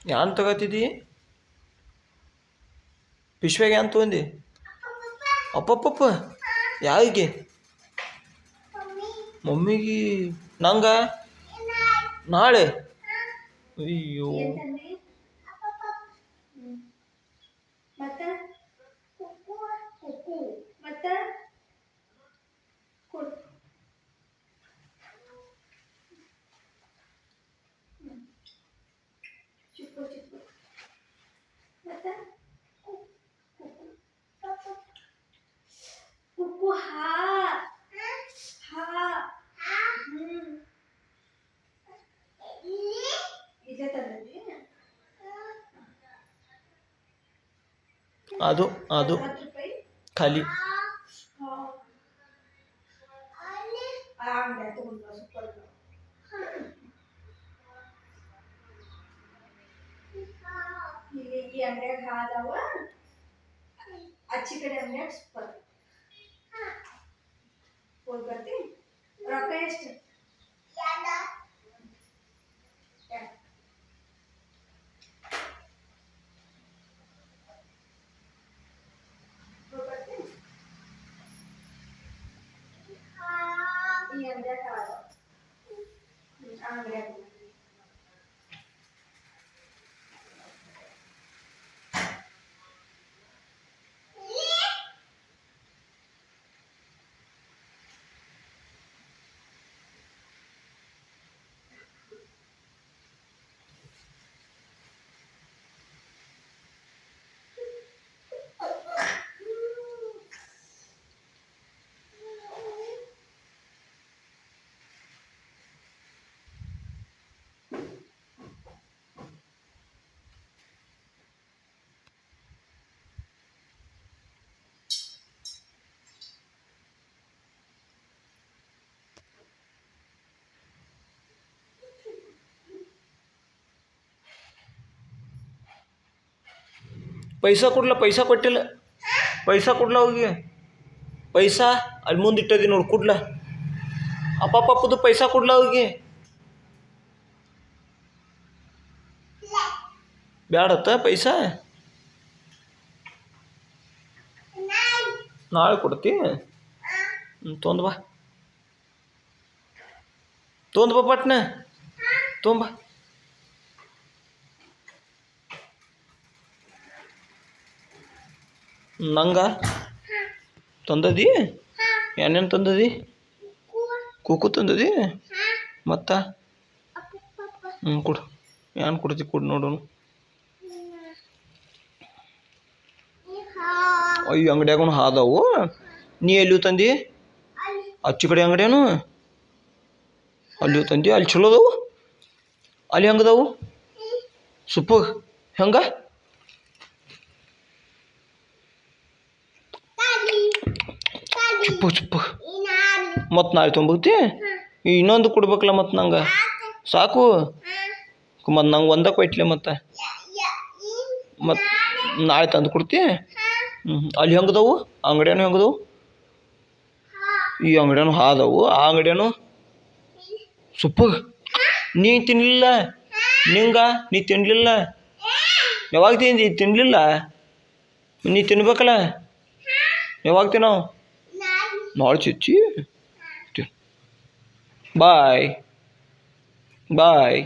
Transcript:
ಯಾನ್ ತಗೋತಿದ್ದಿ? ಪಿಶ್ವ್ಯಾಗ ಯಾನ್ ತೊಗೊಂಡಿ? ಅಪ್ಪಪ್ಪಪ್ಪ ಯಾರಿಗೆ? ಮಮ್ಮಿಗೆ ನಂಗ ನಾಳೆ ಅಯ್ಯೋ ಅದು ಅದು ಖಾಲಿ ಈ ಅಂಗಡಿಯಾಗ ಹಾದವ ಅಚ್ಚಿ ಕಡೆ ಅಂಗಡಿಯಾಗ ಸೂಪರ್ ಹೋಗಿ ಬರ್ತಿ ರೊಕ್ಕ ಎಷ್ಟು ಈ ಅಂಗಡಿಯಾಗ ಹಾದವ ಅಂಗಡಿಯಾಗ ಪೈಸಾ ಕೊಡ್ಲ ಪೈಸಾ ಕೊಟ್ಟಿಲ್ಲ ಪೈಸಾ ಕೊಡ್ಲ ಹೋಗಿ ಪೈಸಾ ಅಲ್ಲಿ ಮುಂದೆ ಇಟ್ಟದಿ ನೋಡಿ ಕೊಡ್ಲ ಅಪ್ಪಪ್ಪದು ಪೈಸಾ ಕೊಡ್ಲ ಹೋಗಿ ಬ್ಯಾಡತ್ತ ಪೈಸಾ ನಾಳೆ ಕೊಡ್ತಿ ತೊಂದ್ ಬಾ ಪಟ್ನ ತೊಂಬ ನಂಗ ತಂದದಿ ಏನೇನು ತಂದದಿ ಕೂಕು ತಂದದಿ ಮತ್ತು ಕೊಡು ಏನು ಕೊಡ್ತಿ ಕೊಡು ನೋಡೋನು ಅಯ್ಯೋ ಅಂಗಡಿಯಾಗೂ ಹಾದವು ನೀ ಎಲ್ಲಿಯೂ ತಂದಿ ಅಚ್ಚು ಕಡೆ ಅಂಗಡಿಯೇನು ಅಲ್ಲಿಯೂ ತಂದಿ ಅಲ್ಲಿ ಚಲೋ ಅದಾವು ಅಲ್ಲಿ ಹೆಂಗದಾವು ಸುಪ್ಪಗೆ ಹೆಂಗ ಚುಪ್ಪು ಚುಪ್ಪು ಮತ್ತು ನಾಳೆ ತೊಂಬತ್ತಿ ಇನ್ನೊಂದು ಕೊಡ್ಬೇಕಲ್ಲ ಮತ್ತು ನಂಗೆ ಸಾಕು ಮತ್ತು ನಂಗೆ ಒಂದೇ ಕೊಯ್ಟ್ಲೆ ಮತ್ತು ನಾಳೆ ತಂದು ಕೊಡ್ತಿ ಅಲ್ಲಿ ಹೆಂಗದವು ಅಂಗಡಿಯೇನು ಹೆಂಗದವು ಈ ಅಂಗಡಿಯೇನು ಹಾದವು ಆ ಅಂಗಡಿಯೇನು ಸುಪ್ಪಗೆ ನೀ ತಿನ್ನಲಿಲ್ಲ ನೀ ತಿನ್ನಲಿಲ್ಲ ಯಾವಾಗ ತಿನ್ನಲಿಲ್ಲ ನೀ ತಿನ್ಬೇಕಲ್ಲ ಯಾವಾಗ ತಿನ್ನೋ ನಾಳೆ ಚಿಚ್ಚಿ ಬಾಯ್ ಬಾಯ್